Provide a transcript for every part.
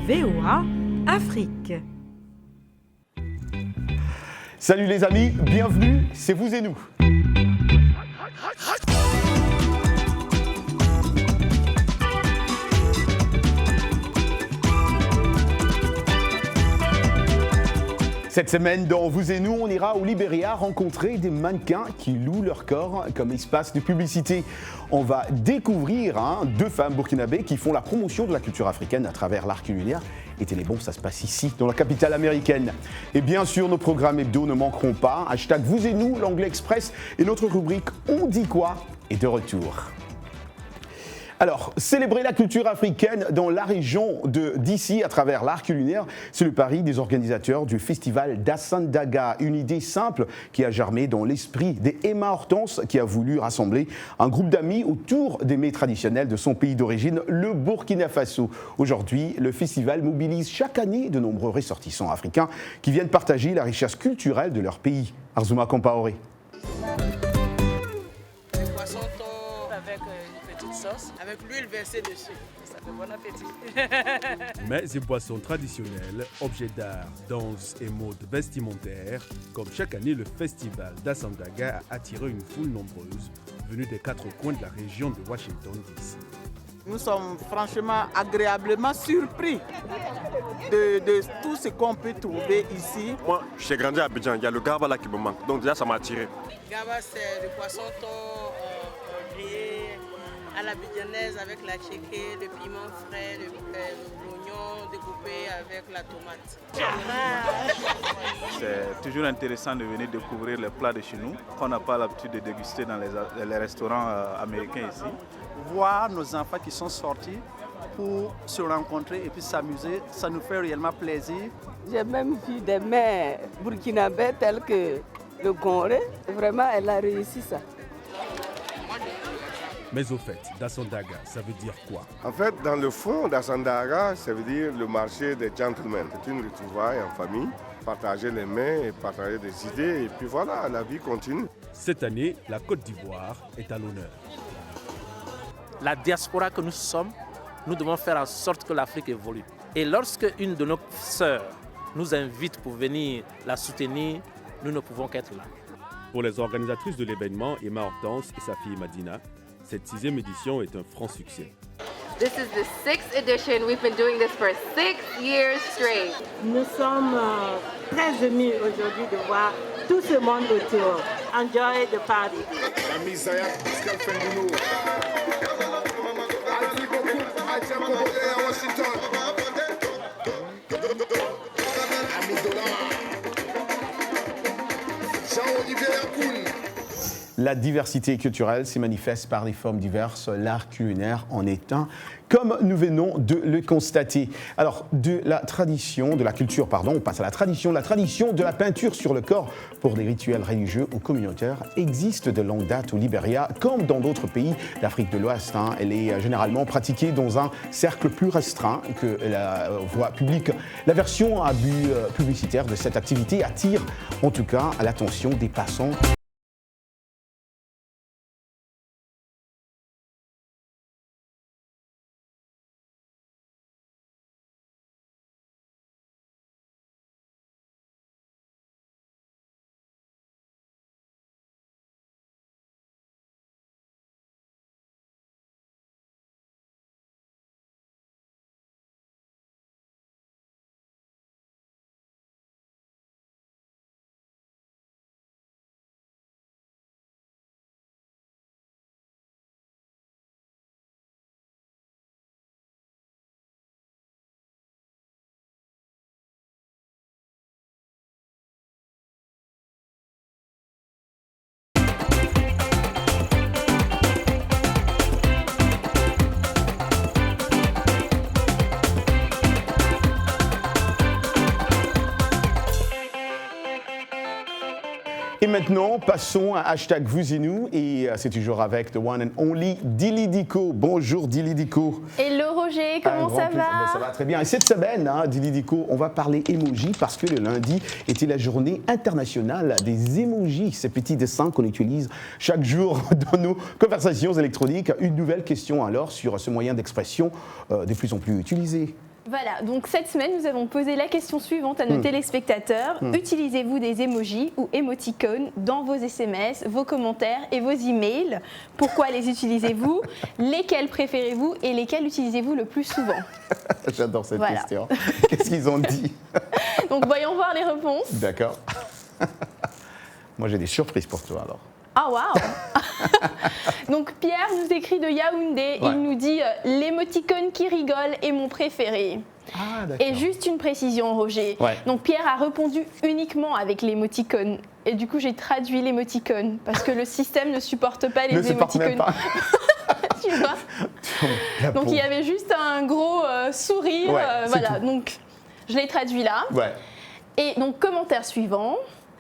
VOA Afrique. Salut les amis, bienvenue, c'est vous et nous. Cette semaine, dans Vous et nous, on ira au Libéria rencontrer des mannequins qui louent leur corps comme espace de publicité. On va découvrir deux femmes burkinabées qui font la promotion de la culture africaine à travers l'art culinaire. Et tenez bon, ça se passe ici, dans la capitale américaine. Et bien sûr, nos programmes hebdo ne manqueront pas. Hashtag Vous et nous, l'Anglais Express et notre rubrique On dit quoi est de retour. Alors, célébrer la culture africaine dans la région d'ici à travers l'art culinaire, c'est le pari des organisateurs du festival d'Assandaga. Une idée simple qui a germé dans l'esprit d'Emma Hortense qui a voulu rassembler un groupe d'amis autour des mets traditionnels de son pays d'origine, le Burkina Faso. Aujourd'hui, le festival mobilise chaque année de nombreux ressortissants africains qui viennent partager la richesse culturelle de leur pays. Arzouma Compaoré. Avec l'huile versée dessus. Ça fait bon appétit. Mets et boissons traditionnelles, objets d'art, danse et mode vestimentaire. Comme chaque année, le festival d'Assandaga a attiré une foule nombreuse venue des quatre coins de la région de Washington DC. Nous sommes franchement agréablement surpris de tout ce qu'on peut trouver ici. Moi, j'ai grandi à Abidjan, il y a le gaba là qui me manque, donc déjà ça m'a attiré. Le gaba, c'est le poisson thon grillé à l'abidjanaise avec la tchéké, le piment frais, l'oignon découpé avec la tomate. C'est toujours intéressant de venir découvrir les plats de chez nous, qu'on n'a pas l'habitude de déguster dans les restaurants américains ici. Voir nos enfants qui sont sortis pour se rencontrer et puis s'amuser, ça nous fait réellement plaisir. J'ai même vu des mères burkinabées telles que le Gorée. Vraiment, elle a réussi ça. Mais au fait, d'Assandaga, ça veut dire quoi? En fait, dans le fond d'Assandaga, ça veut dire le marché des gentlemen. C'est une retrouvaille en famille, partager les mains et partager des idées. Et puis voilà, la vie continue. Cette année, la Côte d'Ivoire est à l'honneur. La diaspora que nous sommes, nous devons faire en sorte que l'Afrique évolue. Et lorsque une de nos sœurs nous invite pour venir la soutenir, nous ne pouvons qu'être là. Pour les organisatrices de l'événement, Emma Hortense et sa fille Madina, cette 6e édition est un franc succès. This is the 6th edition. We've been doing this for 6 years straight. Nous sommes très émus aujourd'hui de voir tout ce monde autour. Enjoy the party. La diversité culturelle se manifeste par des formes diverses. L'art culinaire en est un, comme nous venons de le constater. Alors, de la culture, on passe à la tradition. La tradition de la peinture sur le corps pour des rituels religieux ou communautaires existe de longue date au Libéria, comme dans d'autres pays d'Afrique de l'Ouest. Elle est généralement pratiquée dans un cercle plus restreint que la voie publique. La version à but publicitaire de cette activité attire en tout cas l'attention des passants. Et maintenant, passons à hashtag Vous et nous. Et c'est toujours avec the one and only Dili Diko. Bonjour Dili Diko. Hello Roger, comment ça va? Ça va très bien. Et cette semaine, Dili Diko, on va parler emoji parce que le lundi était la journée internationale des emojis. Ces petits dessins qu'on utilise chaque jour dans nos conversations électroniques. Une nouvelle question alors sur ce moyen d'expression de plus en plus utilisé. Voilà, donc cette semaine, nous avons posé la question suivante à nos téléspectateurs. Utilisez-vous des emojis ou émoticônes dans vos SMS, vos commentaires et vos emails? Pourquoi les utilisez-vous? Lesquels préférez-vous et lesquels utilisez-vous le plus souvent? J'adore cette question. Qu'est-ce qu'ils ont dit? Donc voyons voir les réponses. D'accord. Moi j'ai des surprises pour toi alors. Ah waouh. Donc Pierre nous écrit de Yaoundé, il nous dit l'émoticône qui rigole est mon préféré. Ah, d'accord. Et juste une précision Roger, donc Pierre a répondu uniquement avec l'émoticône et du coup j'ai traduit l'émoticône parce que le système ne supporte pas les émoticônes. Tu vois. Donc il y avait juste un gros sourire, voilà, donc je l'ai traduit là. Et donc commentaire suivant.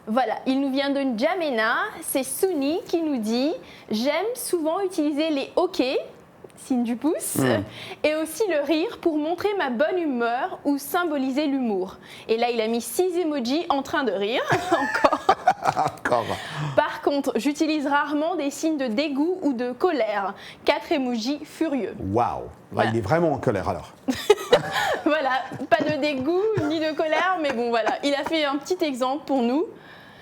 Voilà, il nous vient de N'Djamena, c'est Souni qui nous dit « J'aime souvent utiliser les OK », signe du pouce, et aussi le rire pour montrer ma bonne humeur ou symboliser l'humour. Et là, il a mis 6 emojis en train de rire, encore. Par contre, j'utilise rarement des signes de dégoût ou de colère, 4 emojis furieux. Waouh, il est vraiment en colère alors. Voilà, pas de dégoût ni de colère, mais bon voilà, il a fait un petit exemple pour nous.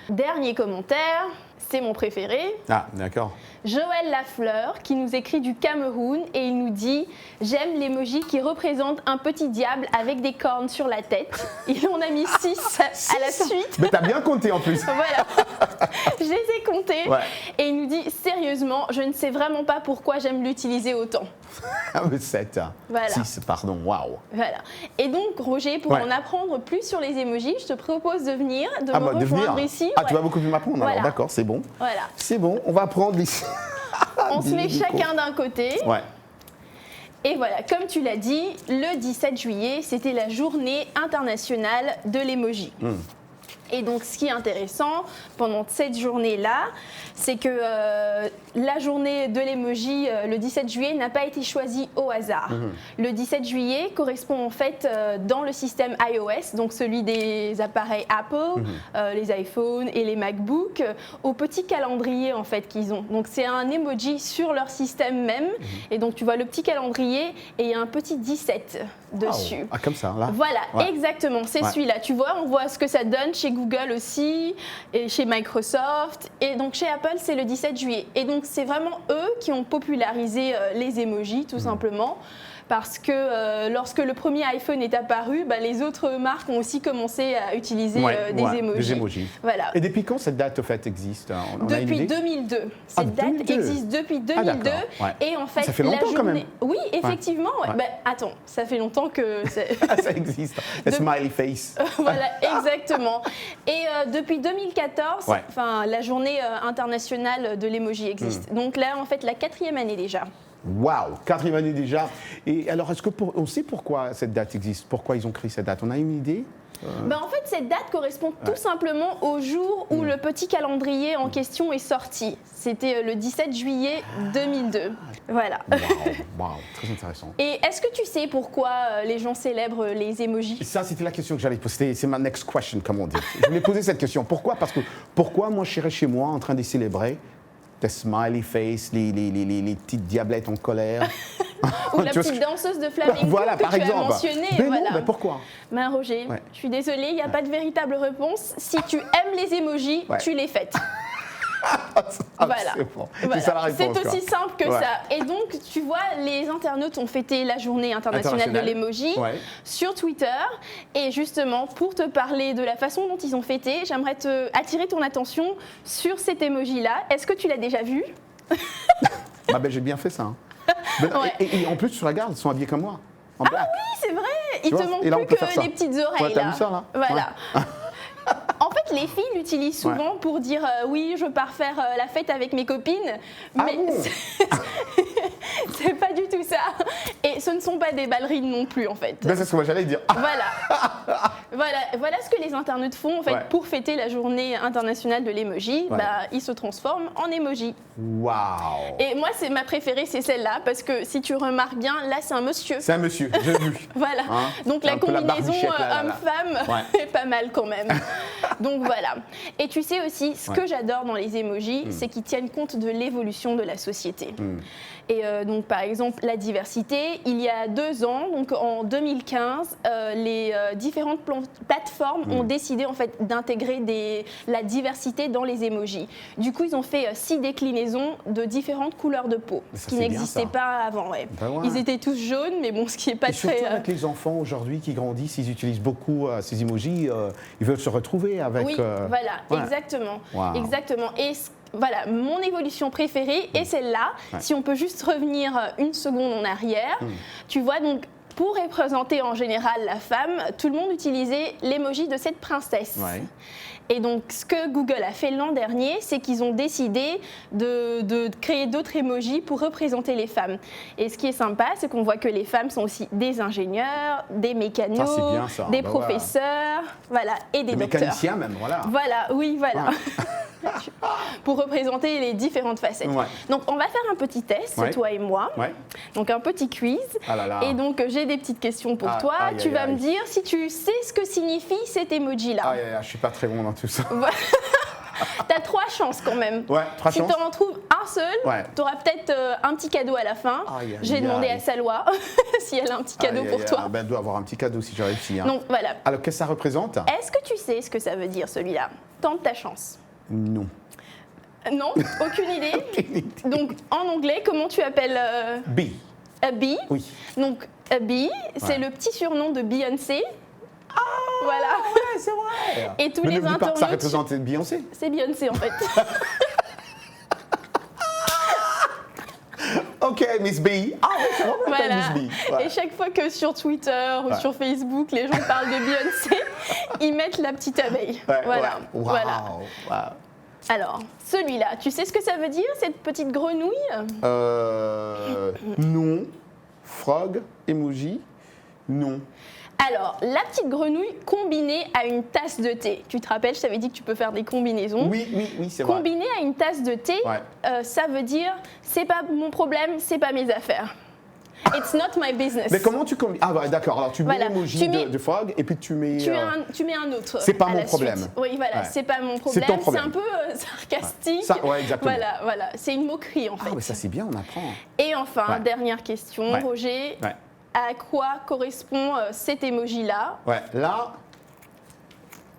Dernier commentaire, c'est mon préféré. Ah, d'accord. Joël Lafleur qui nous écrit du Cameroun et il nous dit « J'aime l'emoji qui représente un petit diable avec des cornes sur la tête ». Il en a mis 6 à la suite. Mais t'as bien compté en plus. Voilà, je les ai comptés. Et il nous dit « Sérieusement, je ne sais vraiment pas pourquoi j'aime l'utiliser autant ». Ah mais 7, 6, pardon, waouh. Voilà. Et donc Roger, pour en apprendre plus sur les emojis, je te propose de venir, de me rejoindre ici. Ah, tu vas beaucoup plus m'apprendre alors, d'accord, c'est bon. Voilà. C'est bon, on va apprendre ici. On se met chacun d'un côté. Et voilà, comme tu l'as dit, le 17 juillet, c'était la journée internationale de l'emoji. Et donc, ce qui est intéressant pendant cette journée-là, c'est que la journée de l'emoji, le 17 juillet, n'a pas été choisie au hasard. Le 17 juillet correspond en fait dans le système iOS, donc celui des appareils Apple, les iPhones et les MacBooks, au petit calendrier en fait qu'ils ont. Donc, c'est un emoji sur leur système même. Et donc, tu vois le petit calendrier et il y a un petit 17 dessus. Wow. Ah, comme ça, là. Voilà, exactement, c'est celui-là. Tu vois, on voit ce que ça donne chez Google aussi, et chez Microsoft, et donc chez Apple, c'est le 17 juillet. Et donc, c'est vraiment eux qui ont popularisé les emojis, tout simplement. Parce que lorsque le premier iPhone est apparu, les autres marques ont aussi commencé à utiliser des emojis. Des emojis. Voilà. Et depuis quand cette date au fait existe? Depuis 2002. Cette date existe depuis 2002. Et en fait, ça fait longtemps quand même. Oui, effectivement. Attends, ça fait longtemps que ça existe. Le smiley face. Voilà, exactement. Et depuis 2014, la journée internationale de l'emoji existe. Donc là, en fait, la 4e année déjà. Waouh, 4e année déjà. Et alors, est-ce on sait pourquoi cette date existe? Pourquoi ils ont créé cette date? On a une idée? En fait, cette date correspond tout simplement au jour où le petit calendrier en question est sorti. C'était le 17 juillet 2002. Voilà. Waouh, très intéressant. Et est-ce que tu sais pourquoi les gens célèbrent les emojis? Ça, c'était la question que j'allais poser. C'est ma next question, comme on dit. Je voulais poser cette question. Pourquoi? Parce que pourquoi moi, je serais chez moi en train de célébrer des smiley face, les petites diablettes en colère. Ou la petite danseuse de flamenco voilà, que par tu exemple. as mentionnée. Mais non, mais pourquoi? Roger, je suis désolée, il n'y a pas de véritable réponse. Si tu aimes les emojis, tu les fêtes. Voilà. C'est ça la réponse. C'est aussi simple que ça. Et donc, tu vois, les internautes ont fêté la journée internationale de l'emoji sur Twitter. Et justement, pour te parler de la façon dont ils ont fêté, j'aimerais attirer ton attention sur cet emoji-là. Est-ce que tu l'as déjà vu? J'ai bien fait ça. Et en plus, tu regardes, ils sont habillés comme moi. En black. Oui, c'est vrai. Il te manque plus que les petites oreilles. T'as vu ça, là? Voilà. En fait, les filles l'utilisent souvent pour dire oui, je pars faire la fête avec mes copines, mais c'est pas du tout ça. Et ce ne sont pas des ballerines non plus, en fait. C'est ce que moi j'allais dire. Voilà ce que les internautes font en fait pour fêter la journée internationale de l'emoji. Ils se transforment en emoji. Waouh. Et moi, c'est ma préférée, c'est celle-là, parce que si tu remarques bien, là, c'est un monsieur. C'est un monsieur, j'ai vu. Voilà. Donc la combinaison homme-femme est pas mal quand même. Donc voilà. Et tu sais aussi, ce que j'adore dans les emojis, c'est qu'ils tiennent compte de l'évolution de la société. Et donc par exemple la diversité, il y a 2 ans, donc en 2015, les différentes plateformes ont décidé en fait d'intégrer la diversité dans les emojis. Du coup ils ont fait 6 déclinaisons de différentes couleurs de peau, ce qui n'existait pas avant. Ouais. Ben ouais. Ils étaient tous jaunes, mais bon, ce qui n'est pas très... Surtout avec les enfants aujourd'hui qui grandissent, ils utilisent beaucoup ces emojis, ils veulent se retrouver avec... Oui, voilà, exactement. Wow. Exactement. Et voilà, mon évolution préférée est celle-là. Ouais. Si on peut juste revenir une seconde en arrière, tu vois, donc pour représenter en général la femme, tout le monde utilisait l'emoji de cette princesse. Ouais. Et donc, ce que Google a fait l'an dernier, c'est qu'ils ont décidé de créer d'autres emojis pour représenter les femmes. Et ce qui est sympa, c'est qu'on voit que les femmes sont aussi des ingénieurs, des mécanos, des professeurs, voilà, et des docteurs. Des mécaniciens même, voilà. Voilà, oui, voilà. Ouais. Pour représenter les différentes facettes. Ouais. Donc, on va faire un petit test, toi et moi. Ouais. Donc, un petit quiz. Ah là là. Et donc, j'ai des petites questions pour toi. Tu vas me dire si tu sais ce que signifie cet emoji-là. Je ne suis pas très bon dans tout ça. T'as 3 chances quand même. Ouais, 3 chances. Si t'en trouves un seul, t'auras peut-être un petit cadeau à la fin. J'ai demandé à Salwa si elle a un petit cadeau pour toi. Elle doit avoir un petit cadeau si j'ai réussi. Hein. Donc voilà. Alors qu'est-ce que ça représente? Est-ce que tu sais ce que ça veut dire celui-là? Tente ta chance. Non. Non, aucune idée. Donc en anglais, comment tu appelles Bee. A bee. Oui. Donc a bee, c'est le petit surnom de Beyoncé. Ah, voilà. Ouais, c'est vrai. Et tous les internautes. Ça représente Beyoncé. C'est Beyoncé en fait. Ok, Miss B. Ah oui, c'est vrai, voilà. Miss B. Ouais. Et chaque fois que sur Twitter ou sur Facebook, les gens parlent de Beyoncé, ils mettent la petite abeille. Ouais, voilà. Wow. Voilà. Wow. Alors, celui-là, tu sais ce que ça veut dire, cette petite grenouille? Non. Frog, emoji, non. Alors, la petite grenouille combinée à une tasse de thé. Tu te rappelles, je t'avais dit que tu peux faire des combinaisons. Oui, c'est vrai. Combinée à une tasse de thé, ça veut dire c'est pas mon problème, c'est pas mes affaires. It's not my business. Mais comment tu combines? Ah ouais, d'accord. Alors tu mets l'emoji de frog et puis tu mets un autre. C'est pas mon problème. Suite. Oui, voilà, c'est pas mon problème. C'est ton problème. C'est un peu sarcastique. Ouais, exactement. Voilà. C'est une moquerie en fait. Ah mais ça c'est bien, on apprend. Et enfin, dernière question, Roger. Ouais. À quoi correspond cet emoji-là? Ouais, là.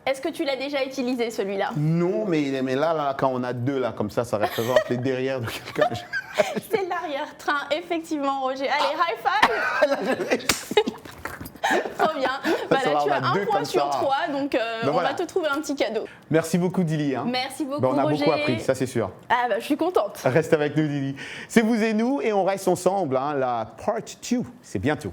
Est-ce que tu l'as déjà utilisé celui-là? Non, mais là, quand on a 2 là, comme ça représente les derrière de quelqu'un. C'est l'arrière-train, effectivement, Roger. Allez, high five. Trop bien. Voilà, tu as 1 point sur 3, donc on va te trouver un petit cadeau. Merci beaucoup, Dili. Hein. Merci beaucoup, Roger. On a beaucoup appris, ça c'est sûr. Ah bah, je suis contente. Reste avec nous, Dili. C'est vous et nous, et on reste ensemble. Hein, la part 2, c'est bientôt.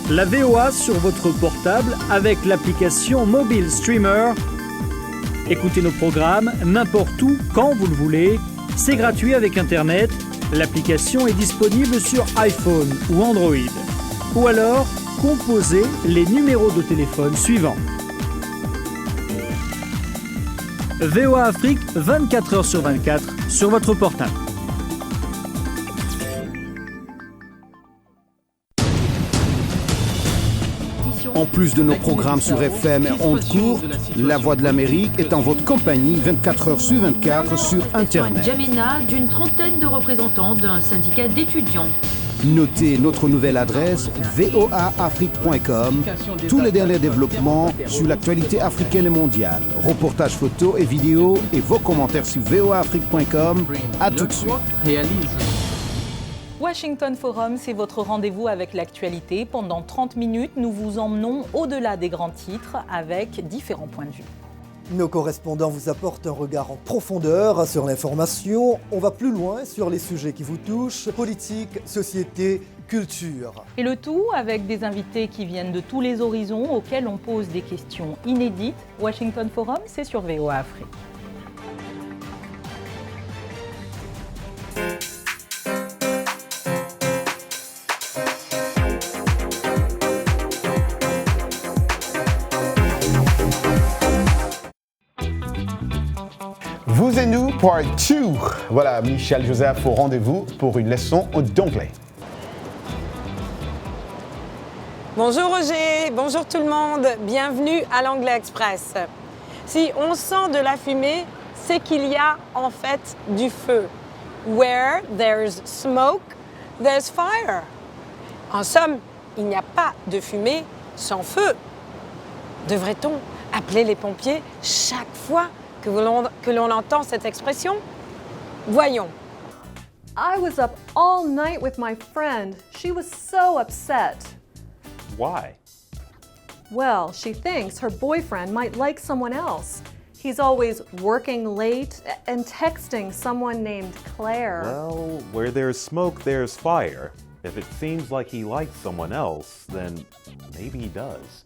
La VOA sur votre portable avec l'application Mobile Streamer. Écoutez nos programmes n'importe où, quand vous le voulez. C'est gratuit avec Internet. L'application est disponible sur iPhone ou Android. Ou alors, composez les numéros de téléphone suivants. VOA Afrique, 24 heures sur 24, sur votre portable. En plus de nos programmes sur FM et ondes courtes, La Voix de l'Amérique est en votre compagnie 24 heures sur 24 sur Internet. N'Djamena d'une trentaine de représentants d'un syndicat d'étudiants. Notez notre nouvelle adresse voaafrique.com. Tous les derniers développements sur l'actualité africaine et mondiale. Reportages photos et vidéos et vos commentaires sur voaafrique.com. À tout de suite. Washington Forum, c'est votre rendez-vous avec l'actualité. Pendant 30 minutes, nous vous emmenons au-delà des grands titres avec différents points de vue. Nos correspondants vous apportent un regard en profondeur sur l'information. On va plus loin sur les sujets qui vous touchent, politique, société, culture. Et le tout avec des invités qui viennent de tous les horizons auxquels on pose des questions inédites. Washington Forum, c'est sur VOA Afrique. Vous et nous, Part 2. Voilà, Michel Joseph au rendez-vous pour une leçon d'anglais. Bonjour Roger, bonjour tout le monde, bienvenue à l'Anglais Express. Si on sent de la fumée, c'est qu'il y a en fait du feu. Where there's smoke, there's fire. En somme, il n'y a pas de fumée sans feu. Devrait-on appeler les pompiers chaque fois que l'on entend cette expression? Voyons. I was up all night with my friend. She was so upset. Why? Well, she thinks her boyfriend might like someone else. He's always working late and texting someone named Claire. Well, where there's smoke, there's fire. If it seems like he likes someone else, then maybe he does.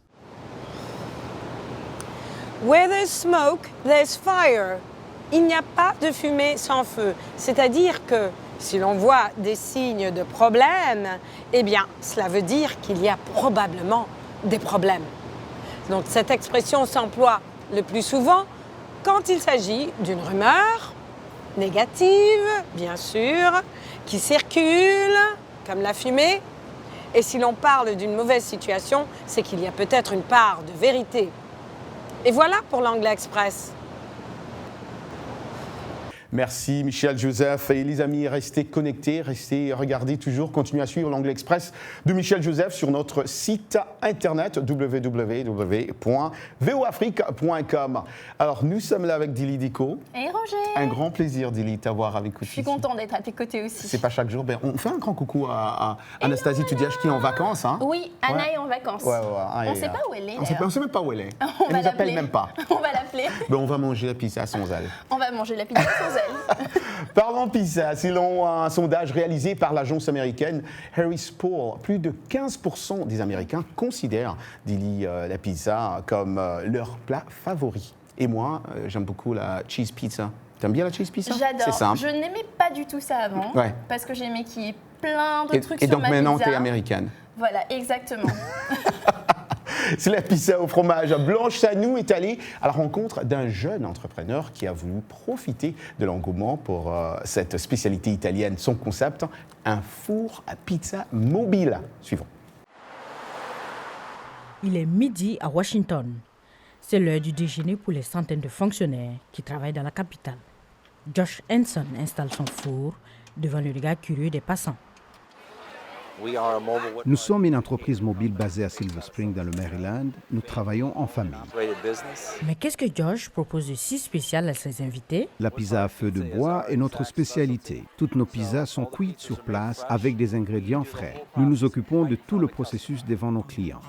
Where there's smoke, there's fire. Il n'y a pas de fumée sans feu. C'est-à-dire que si l'on voit des signes de problème, eh bien, cela veut dire qu'il y a probablement des problèmes. Donc, cette expression s'emploie le plus souvent quand il s'agit d'une rumeur négative, bien sûr, qui circule, comme la fumée. Et si l'on parle d'une mauvaise situation, c'est qu'il y a peut-être une part de vérité. Et voilà pour l'Anglais Express. Merci Michel Joseph. Et les amis, restez connectés, regardez toujours, continuez à suivre l'Anglais Express de Michel Joseph sur notre site internet www.voafrique.com. Alors nous sommes là avec Dili Diko. Et Roger. Un grand plaisir Dili de t'avoir avec nous. Je suis contente d'être à tes côtés aussi. C'est pas chaque jour. On fait un grand coucou à Anastasie Tudiach qui est en vacances. Hein? Oui, Anna est en vacances. On ne sait pas où elle est. On ne sait même pas où elle est. Elle ne nous appelle même pas. On va l'appeler. On va manger la pizza sans elle. On va manger la pizza sans elle. Parlons pizza, selon un sondage réalisé par l'agence américaine Harris Poll, plus de 15% des Américains considèrent la pizza comme leur plat favori. Et moi, j'aime beaucoup la cheese pizza. T'aimes bien la cheese pizza? J'adore. C'est simple. Je n'aimais pas du tout ça avant, parce que j'aimais qu'il y ait plein de trucs sur ma pizza. Et donc maintenant, t'es américaine. Voilà, exactement. C'est la pizza au fromage. Blanche Sanou est allée à la rencontre d'un jeune entrepreneur qui a voulu profiter de l'engouement pour cette spécialité italienne. Son concept, un four à pizza mobile. Suivons. Il est midi à Washington. C'est l'heure du déjeuner pour les centaines de fonctionnaires qui travaillent dans la capitale. Josh Henson installe son four devant le regard curieux des passants. Nous sommes une entreprise mobile basée à Silver Spring dans le Maryland. Nous travaillons en famille. Mais qu'est-ce que Josh propose de si spécial à ses invités? La pizza à feu de bois est notre spécialité. Toutes nos pizzas sont cuites sur place avec des ingrédients frais. Nous nous occupons de tout le processus devant nos clients.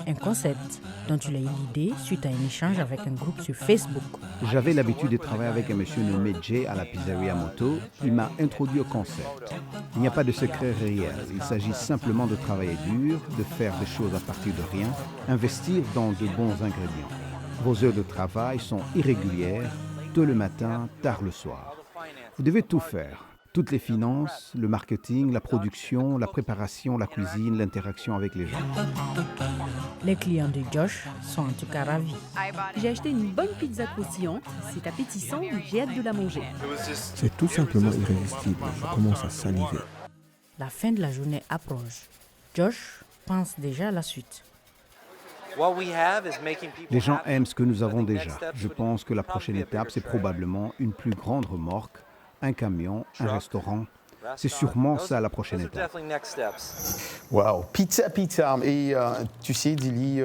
Un concept dont tu as eu l'idée suite à un échange avec un groupe sur Facebook. J'avais l'habitude de travailler avec un monsieur nommé Jay à la pizzeria Moto. Il m'a introduit au concept. Il n'y a pas de secret réel. Il s'agit simplement de travailler dur, de faire des choses à partir de rien, investir dans de bons ingrédients. Vos heures de travail sont irrégulières, tôt le matin, tard le soir. Vous devez tout faire. Toutes les finances, le marketing, la production, la préparation, la cuisine, l'interaction avec les gens. Les clients de Josh sont en tout cas ravis. J'ai acheté une bonne pizza croustillante. C'est appétissant, j'ai hâte de la manger. C'est tout simplement irrésistible. Je commence à saliver. La fin de la journée approche. Josh pense déjà à la suite. Les gens aiment ce que nous avons déjà. Je pense que la prochaine étape, c'est probablement une plus grande remorque, un camion, un restaurant. C'est sûrement ça la prochaine étape. Wow, pizza. Et tu sais, Dili,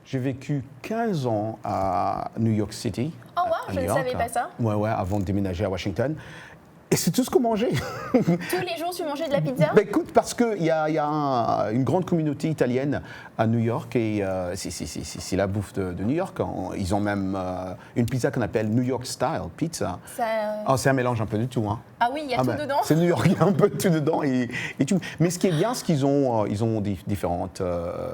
j'ai vécu 15 ans à New York City. Oh wow, je ne savais pas ça. Ouais, avant de déménager à Washington. Et c'est tout ce qu'on mangeait. Tous les jours, tu mangeais de la pizza? Écoute, parce qu'il y a une grande communauté italienne à New York et c'est la bouffe de New York. Ils ont même une pizza qu'on appelle New York Style Pizza. C'est un mélange un peu de tout. Hein. Ah oui, il y a tout dedans. C'est New York, il y a un peu de tout dedans et tout. Mais ce qui est bien, c'est qu'ils ont différentes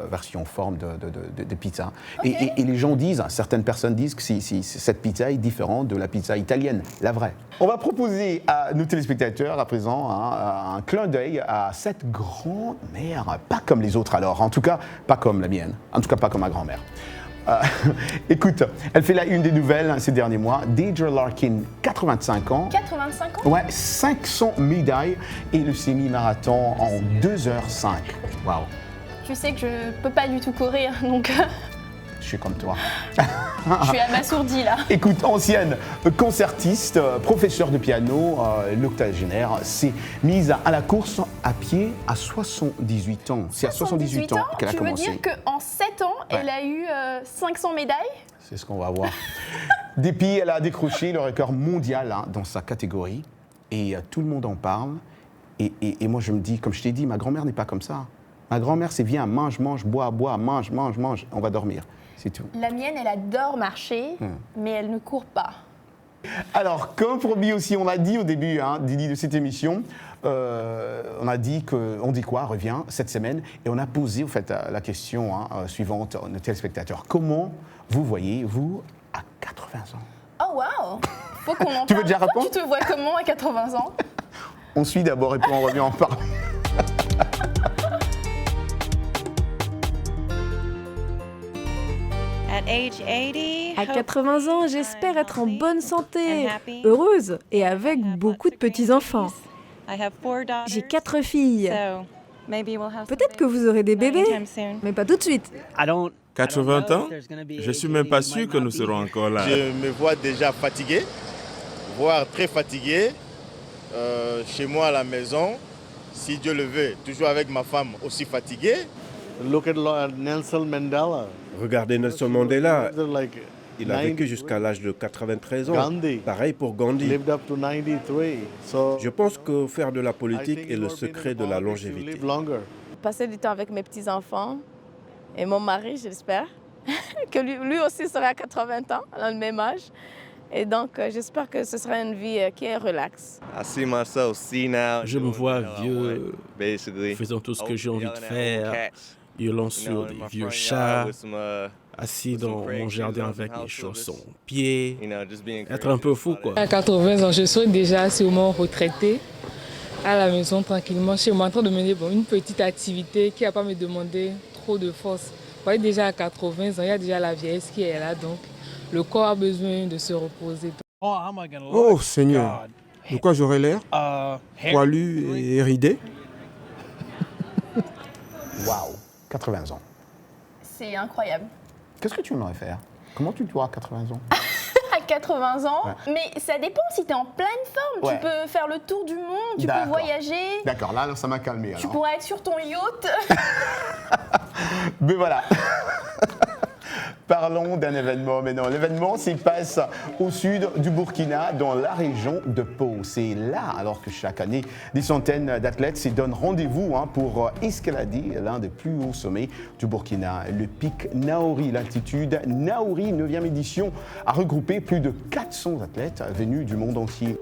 versions, formes de pizza. Okay. Et les gens disent, certaines personnes disent que cette pizza est différente de la pizza italienne, la vraie. On va proposer à nos téléspectateurs à présent un clin d'œil à cette grand-mère. Pas comme les autres alors, en tout cas pas comme la mienne, en tout cas pas comme ma grand-mère. Écoute, elle fait la une des nouvelles ces derniers mois. Deidre Larkin, 85 ans. 85 ans? Ouais, 500 médailles et le semi-marathon en 2h05. Waouh. Tu sais que je peux pas du tout courir, donc... Je suis comme toi. Je suis abasourdie là. Écoute, ancienne concertiste, professeure de piano, l'octogénaire, s'est mise à la course à pied à 78 ans. C'est à 78 ans qu'elle a commencé. Tu veux dire qu'en 7 ans, elle a eu 500 médailles? C'est ce qu'on va voir. Depuis, elle a décroché le record mondial dans sa catégorie et tout le monde en parle. Et moi, je me dis, comme je t'ai dit, ma grand-mère n'est pas comme ça. Ma grand-mère, c'est viens, mange, bois, mange, on va dormir. C'est tout. La mienne, elle adore marcher, mais elle ne court pas. Alors, comme promis aussi, on a dit au début de cette émission, on a dit qu'on dit quoi revient cette semaine, et on a posé au fait la question suivante à nos téléspectateurs. Comment vous voyez-vous à 80 ans? Oh wow! Faut qu'on en parle. Tu veux déjà répondre? Tu te vois comment à 80 ans? On suit d'abord et puis on revient en parler. À 80 ans, j'espère être en bonne santé, heureuse et avec beaucoup de petits-enfants. J'ai 4 filles. Peut-être que vous aurez des bébés, mais pas tout de suite. 80 ans? Je suis même pas sûr que nous serons encore là. Je me vois déjà fatigué, voire très fatigué. Chez moi à la maison, si Dieu le veut, toujours avec ma femme aussi fatiguée. Look at Nelson Mandela. Regardez Nelson Mandela. Il a vécu jusqu'à l'âge de 93 ans. Gandhi. Pareil pour Gandhi. Lived up to 93. Je pense que faire de la politique est le secret de la longévité. Passer du temps avec mes petits-enfants et mon mari, j'espère, que lui aussi sera à 80 ans, à le même âge. Et donc, j'espère que ce sera une vie qui est relaxe. Je me vois vieux, faisant tout ce que j'ai envie de faire, hurlant sur des vieux chats, assis dans mon jardin avec mes chaussons aux pieds, être un peu fou, quoi. À 80 ans, je serai déjà sûrement retraité, à la maison, tranquillement, chez moi, en train de mener une petite activité qui ne va pas me demander trop de force. Vous voyez, déjà à 80 ans, il y a déjà la vieillesse qui est là, donc le corps a besoin de se reposer. Oh Seigneur, de quoi j'aurais l'air? Poilu et ridé? Waouh, 80 ans. C'est incroyable. Qu'est-ce que tu aimerais faire? Comment tu te vois à 80 ans? À 80 ans, mais ça dépend si tu es en pleine forme. Tu peux faire le tour du monde, tu peux voyager. D'accord, là ça m'a calmé. Tu pourras être sur ton yacht. Mais voilà. Parlons d'un événement, mais non, l'événement s'y passe au sud du Burkina, dans la région de Pau. C'est là, alors que chaque année, des centaines d'athlètes se donnent rendez-vous pour escalader l'un des plus hauts sommets du Burkina, le pic Naouri. L'altitude Naouri, 9e édition, a regroupé plus de 400 athlètes venus du monde entier.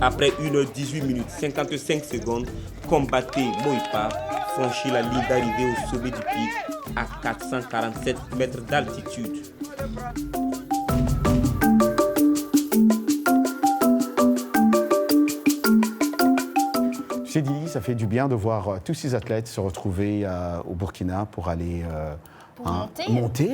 Après 1h18 minutes 55 secondes, Combaté Moïpa franchit la ligne d'arrivée au sommet du pic à 447 mètres d'altitude. Tu sais, Dili, ça fait du bien de voir tous ces athlètes se retrouver au Burkina pour aller monter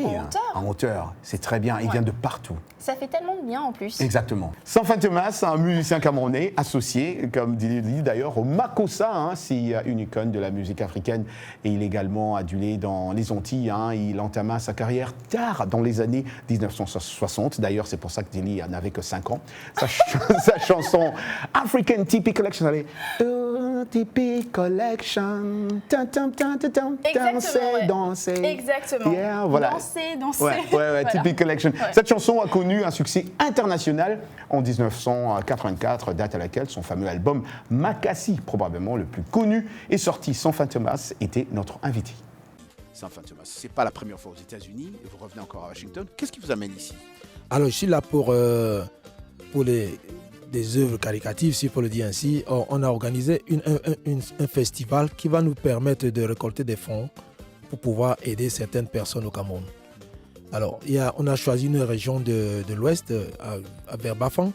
en hauteur. C'est très bien, ils viennent de partout. Ça fait tellement de bien en plus. Exactement. Sanfa Thomas, un musicien camerounais associé, comme dit d'ailleurs, au Makossa, c'est une icône de la musique africaine, et il est également adulé dans les Antilles. Il entama sa carrière tard dans les années 1960. D'ailleurs, c'est pour ça que Dili n'avait que 5 ans. Sa chanson African Typical Collection, elle est TP Collection. Danser. Exactement. Yeah, voilà. Danser. Ouais, Voilà. TP Collection. Ouais. Cette chanson a connu un succès international en 1984, date à laquelle son fameux album Makassi, probablement le plus connu, est sorti. Saint Thomas était notre invité. Saint Thomas, c'est pas la première fois aux États-Unis, vous revenez encore à Washington. Qu'est-ce qui vous amène ici? Alors, je suis là pour des œuvres caritatives, si on peut le dire ainsi. On a organisé un festival qui va nous permettre de récolter des fonds pour pouvoir aider certaines personnes au Cameroun. Alors, on a choisi une région de l'Ouest, vers Bafang,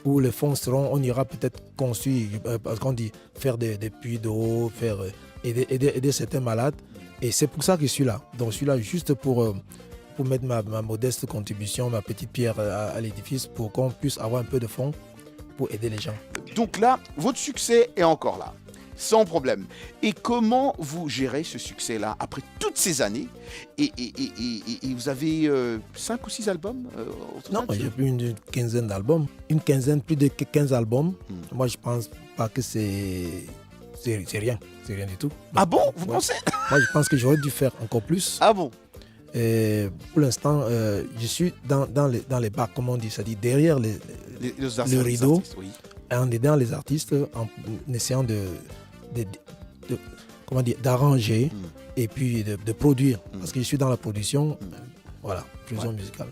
où les fonds seront, on ira peut-être construire, parce qu'on dit faire des puits d'eau, aider certains malades. Et c'est pour ça que je suis là. Donc, je suis là juste pour mettre ma modeste contribution, ma petite pierre à l'édifice, pour qu'on puisse avoir un peu de fonds pour aider les gens. Donc là, votre succès est encore là, sans problème. Et comment vous gérez ce succès-là après toutes ces années et vous avez 5 ou 6 albums Non, j'ai plus une quinzaine d'albums. Plus de 15 albums. Moi, je pense pas que c'est rien. C'est rien du tout. Ah bon, vous pensez? Moi, je pense que j'aurais dû faire encore plus. Ah bon? Et pour l'instant, je suis dans les bacs, comme on dit, c'est-à-dire derrière le rideau, oui. En aidant les artistes, en essayant d'arranger et puis de produire. Parce que je suis dans la production, voilà, production musicale.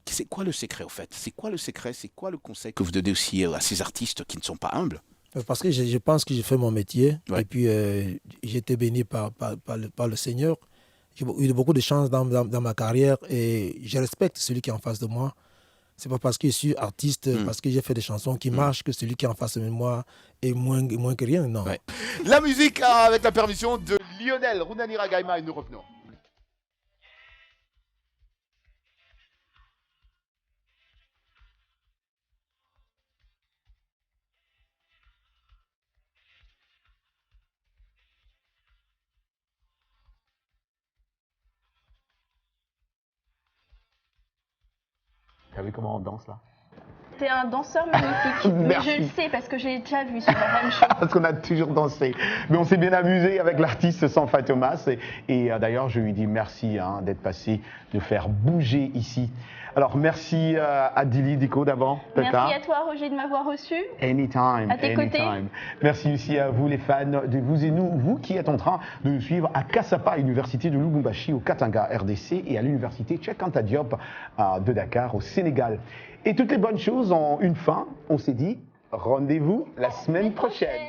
C'est quoi le secret au fait? C'est quoi le secret? C'est quoi le conseil que vous donnez aussi à ces artistes qui ne sont pas humbles? Parce que je pense que j'ai fait mon métier et puis j'ai été béni par le Seigneur. J'ai eu beaucoup de chance dans ma carrière et je respecte celui qui est en face de moi. C'est pas parce que je suis artiste, parce que j'ai fait des chansons qui marchent, que celui qui est en face de moi est moins que rien, non. Ouais. La musique avec la permission de Lionel Runanira Gaima et nous revenons. T'as vu comment on danse là? T'es un danseur magnifique. Mais je le sais parce que j'ai déjà vu sur la même chose. Parce qu'on a toujours dansé. Mais on s'est bien amusé avec l'artiste Saint Thomas. Et d'ailleurs, je lui dis merci d'être passé, de faire bouger ici. Alors, merci à Dili Diko d'abord. Merci à toi, Roger, de m'avoir reçu. Anytime. À tes côtés. Merci aussi à vous, les fans de vous et nous, vous qui êtes en train de nous suivre à Kassapa, Université de Lubumbashi, au Katanga, RDC, et à l'Université Cheikh Anta Diop de Dakar, au Sénégal. Et toutes les bonnes choses ont une fin. On s'est dit, rendez-vous la semaine prochaine.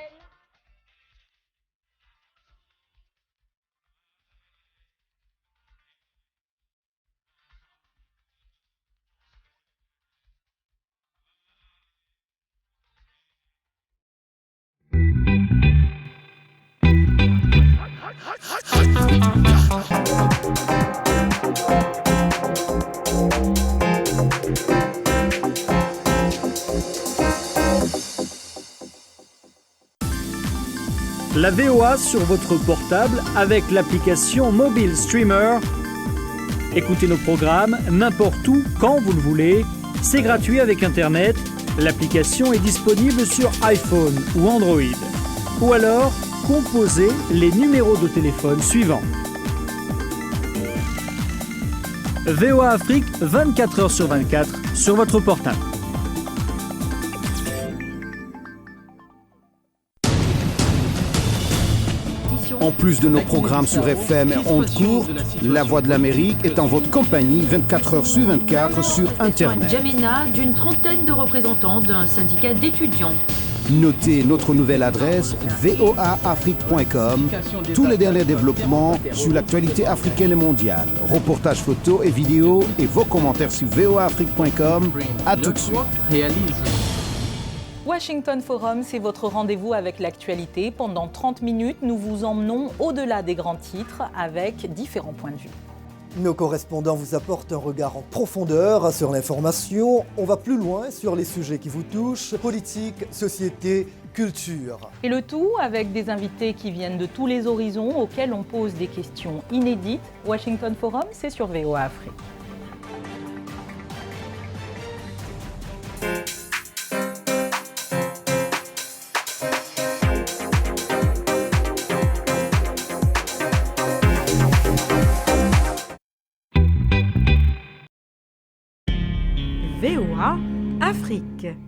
La VOA sur votre portable avec l'application Mobile Streamer. Écoutez nos programmes n'importe où, quand vous le voulez. C'est gratuit avec Internet. L'application est disponible sur iPhone ou Android. Ou alors, composez les numéros de téléphone suivants. VOA Afrique, 24 h sur 24 sur votre portable. En plus de nos programmes sur FM et ondes courtes, La Voix de l'Amérique est en votre compagnie 24 h sur 24 sur Internet. Jamena, d'une trentaine de représentants d'un syndicat d'étudiants. Notez notre nouvelle adresse voaafrique.com. Tous les derniers développements sur l'actualité africaine et mondiale. Reportages photos et vidéos et vos commentaires sur voaafrique.com. À tout de suite. Washington Forum, c'est votre rendez-vous avec l'actualité. Pendant 30 minutes, nous vous emmenons au-delà des grands titres avec différents points de vue. Nos correspondants vous apportent un regard en profondeur sur l'information. On va plus loin sur les sujets qui vous touchent, politique, société, culture. Et le tout avec des invités qui viennent de tous les horizons, auxquels on pose des questions inédites. Washington Forum, c'est sur VOA Afrique. VOA Afrique.